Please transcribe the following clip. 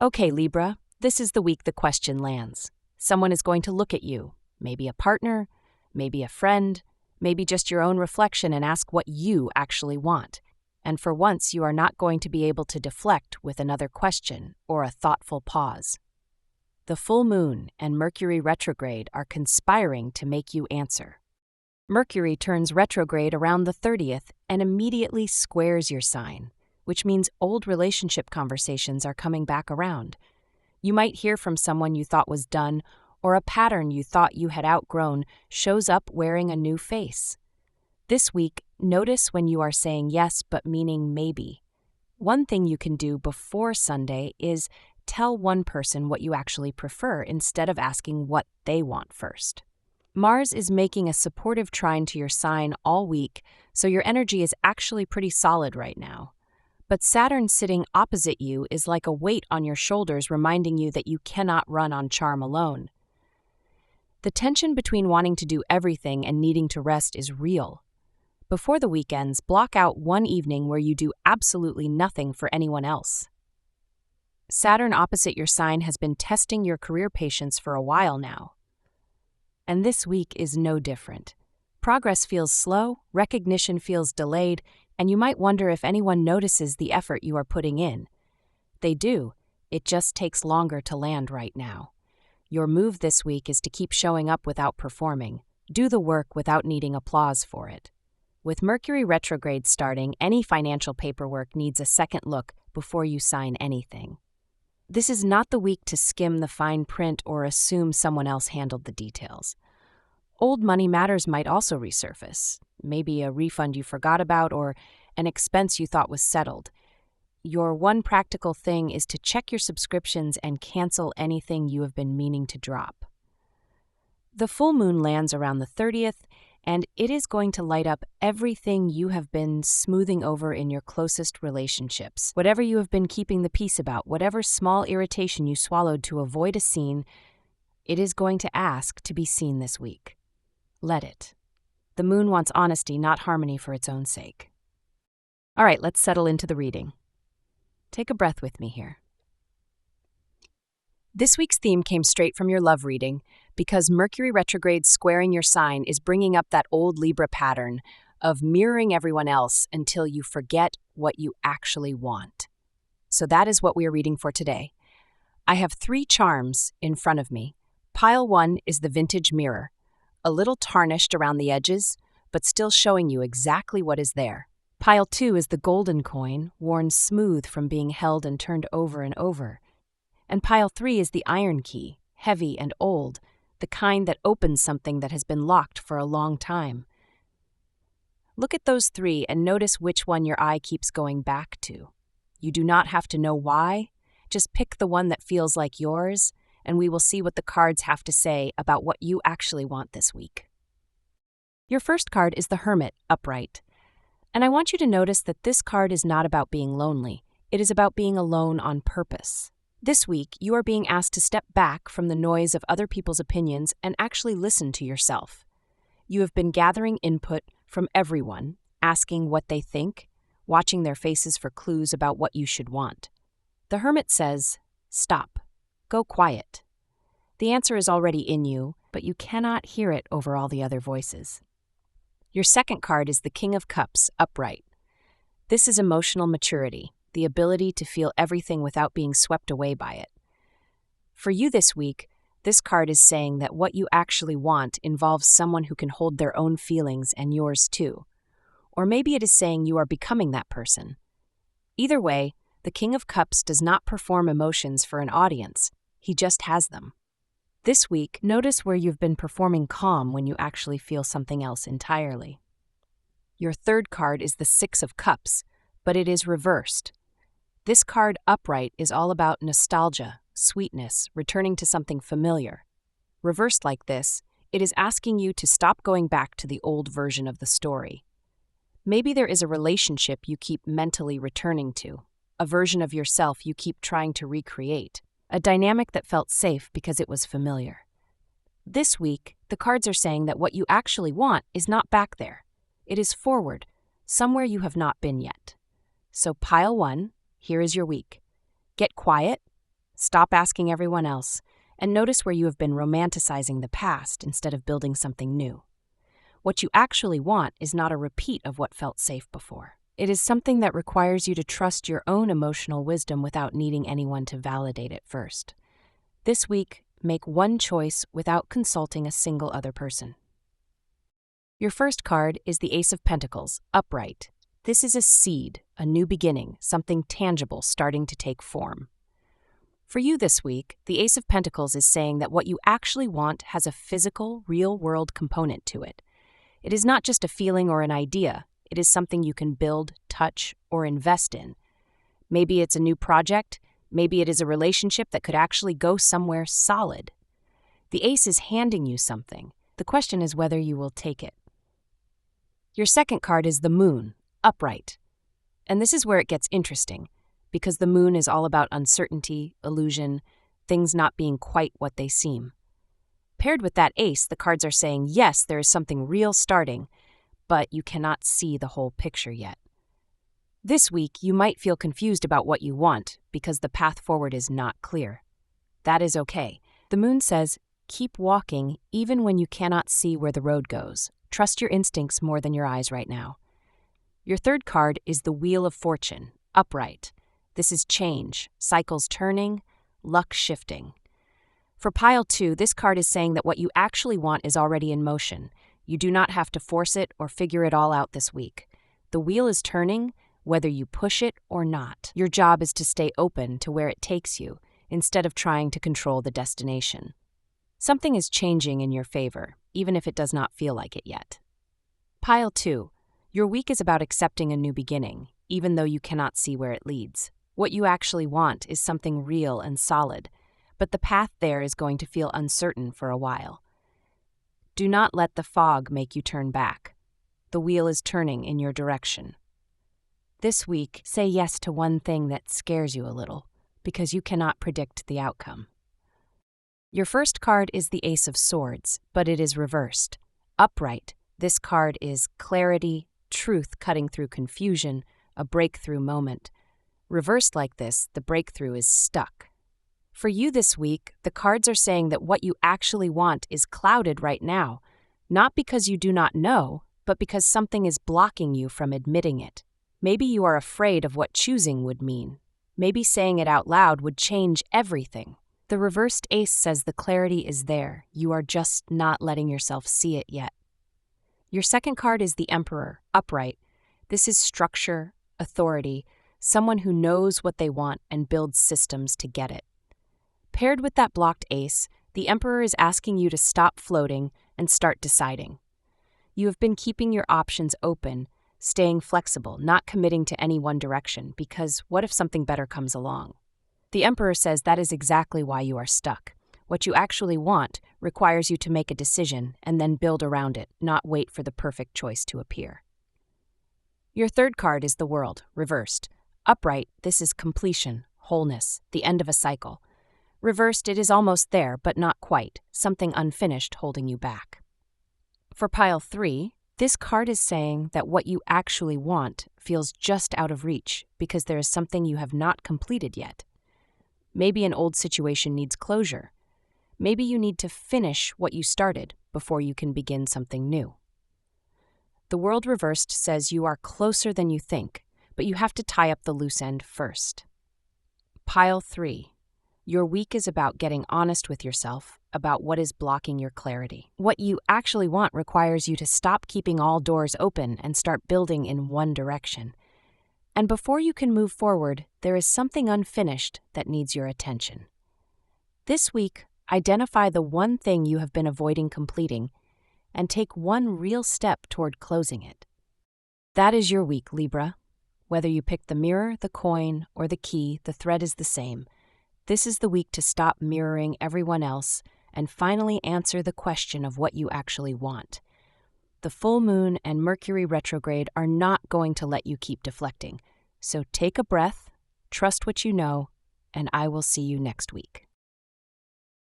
Okay, Libra, this is the week the question lands. Someone is going to look at you, maybe a partner, maybe a friend, maybe just your own reflection, and ask what you actually want. And for once, you are not going to be able to deflect with another question or a thoughtful pause. The full moon and Mercury retrograde are conspiring to make you answer. Mercury turns retrograde around the 30th and immediately squares your sign, which means old relationship conversations are coming back around. You might hear from someone you thought was done, or a pattern you thought you had outgrown shows up wearing a new face. This week, notice when you are saying yes but meaning maybe. One thing you can do before Sunday is tell one person what you actually prefer instead of asking what they want first. Mars is making a supportive trine to your sign all week, so your energy is actually pretty solid right now. But Saturn sitting opposite you is like a weight on your shoulders, reminding you that you cannot run on charm alone. The tension between wanting to do everything and needing to rest is real. Before the weekends, block out one evening where you do absolutely nothing for anyone else. Saturn opposite your sign has been testing your career patience for a while now. And this week is no different. Progress feels slow, recognition feels delayed, and you might wonder if anyone notices the effort you are putting in. They do. It just takes longer to land right now. Your move this week is to keep showing up without performing. Do the work without needing applause for it. With Mercury retrograde starting, any financial paperwork needs a second look before you sign anything. This is not the week to skim the fine print or assume someone else handled the details. Old money matters might also resurface, maybe a refund you forgot about or an expense you thought was settled. Your one practical thing is to check your subscriptions and cancel anything you have been meaning to drop. The full moon lands around the 30th, and it is going to light up everything you have been smoothing over in your closest relationships. Whatever you have been keeping the peace about, whatever small irritation you swallowed to avoid a scene, it is going to ask to be seen this week. Let it. The moon wants honesty, not harmony for its own sake. All right, let's settle into the reading. Take a breath with me here. This week's theme came straight from your love reading because Mercury retrograde squaring your sign is bringing up that old Libra pattern of mirroring everyone else until you forget what you actually want. So that is what we are reading for today. I have 3 charms in front of me. Pile 1 is the vintage mirror, a little tarnished around the edges, but still showing you exactly what is there. Pile 2 is the golden coin, worn smooth from being held and turned over and over. And pile 3 is the iron key, heavy and old, the kind that opens something that has been locked for a long time. Look at those 3 and notice which one your eye keeps going back to. You do not have to know why, just pick the one that feels like yours, and we will see what the cards have to say about what you actually want this week. Your first card is the Hermit, upright. And I want you to notice that this card is not about being lonely. It is about being alone on purpose. This week, you are being asked to step back from the noise of other people's opinions and actually listen to yourself. You have been gathering input from everyone, asking what they think, watching their faces for clues about what you should want. The Hermit says, stop. Go quiet. The answer is already in you, but you cannot hear it over all the other voices. Your second card is the King of Cups, upright. This is emotional maturity, the ability to feel everything without being swept away by it. For you this week, this card is saying that what you actually want involves someone who can hold their own feelings and yours too. Or maybe it is saying you are becoming that person. Either way, the King of Cups does not perform emotions for an audience. He just has them. This week, notice where you've been performing calm when you actually feel something else entirely. Your third card is the Six of Cups, but it is reversed. This card upright is all about nostalgia, sweetness, returning to something familiar. Reversed like this, it is asking you to stop going back to the old version of the story. Maybe there is a relationship you keep mentally returning to, a version of yourself you keep trying to recreate, a dynamic that felt safe because it was familiar. This week, the cards are saying that what you actually want is not back there. It is forward, somewhere you have not been yet. So pile 1, here is your week. Get quiet, Stop asking everyone else, and notice where you have been romanticizing the past instead of building something new. What you actually want is not a repeat of what felt safe before. It is something that requires you to trust your own emotional wisdom without needing anyone to validate it first. This week, make one choice without consulting a single other person. Your first card is the Ace of Pentacles, upright. This is a seed, a new beginning, something tangible starting to take form. For you this week, the Ace of Pentacles is saying that what you actually want has a physical, real-world component to it. It is not just a feeling or an idea. It is something you can build, touch, or invest in. Maybe it's a new project. Maybe it is a relationship that could actually go somewhere solid. The Ace is handing you something. The question is whether you will take it. Your second card is the Moon, upright. And this is where it gets interesting, because the Moon is all about uncertainty, illusion, things not being quite what they seem. Paired with that Ace, the cards are saying, yes, there is something real starting, but you cannot see the whole picture yet. This week, you might feel confused about what you want because the path forward is not clear. That is okay. The Moon says, keep walking even when you cannot see where the road goes. Trust your instincts more than your eyes right now. Your third card is the Wheel of Fortune, upright. This is change, cycles turning, luck shifting. For pile 2, this card is saying that what you actually want is already in motion. You do not have to force it or figure it all out this week. The wheel is turning, whether you push it or not. Your job is to stay open to where it takes you, instead of trying to control the destination. Something is changing in your favor, even if it does not feel like it yet. Pile 2. Your week is about accepting a new beginning, even though you cannot see where it leads. What you actually want is something real and solid, but the path there is going to feel uncertain for a while. Do not let the fog make you turn back. The wheel is turning in your direction. This week, say yes to one thing that scares you a little, because you cannot predict the outcome. Your first card is the Ace of Swords, but it is reversed. Upright, this card is clarity, truth cutting through confusion, a breakthrough moment. Reversed like this, the breakthrough is stuck. For you this week, the cards are saying that what you actually want is clouded right now, not because you do not know, but because something is blocking you from admitting it. Maybe you are afraid of what choosing would mean. Maybe saying it out loud would change everything. The reversed Ace says the clarity is there. You are just not letting yourself see it yet. Your second card is the Emperor, upright. This is structure, authority, someone who knows what they want and builds systems to get it. Paired with that blocked Ace, the Emperor is asking you to stop floating and start deciding. You have been keeping your options open, staying flexible, not committing to any one direction, because what if something better comes along? The Emperor says that is exactly why you are stuck. What you actually want requires you to make a decision and then build around it, not wait for the perfect choice to appear. Your third card is the World, reversed. Upright, this is completion, wholeness, the end of a cycle. Reversed, it is almost there, but not quite, something unfinished holding you back. For pile 3, this card is saying that what you actually want feels just out of reach because there is something you have not completed yet. Maybe an old situation needs closure. Maybe you need to finish what you started before you can begin something new. The World reversed says you are closer than you think, but you have to tie up the loose end first. Pile 3. Your week is about getting honest with yourself about what is blocking your clarity. What you actually want requires you to stop keeping all doors open and start building in one direction. And before you can move forward, there is something unfinished that needs your attention. This week, identify the one thing you have been avoiding completing and take one real step toward closing it. That is your week, Libra. Whether you pick the mirror, the coin, or the key, the thread is the same. This is the week to stop mirroring everyone else and finally answer the question of what you actually want. The full moon and Mercury retrograde are not going to let you keep deflecting. So take a breath, trust what you know, and I will see you next week.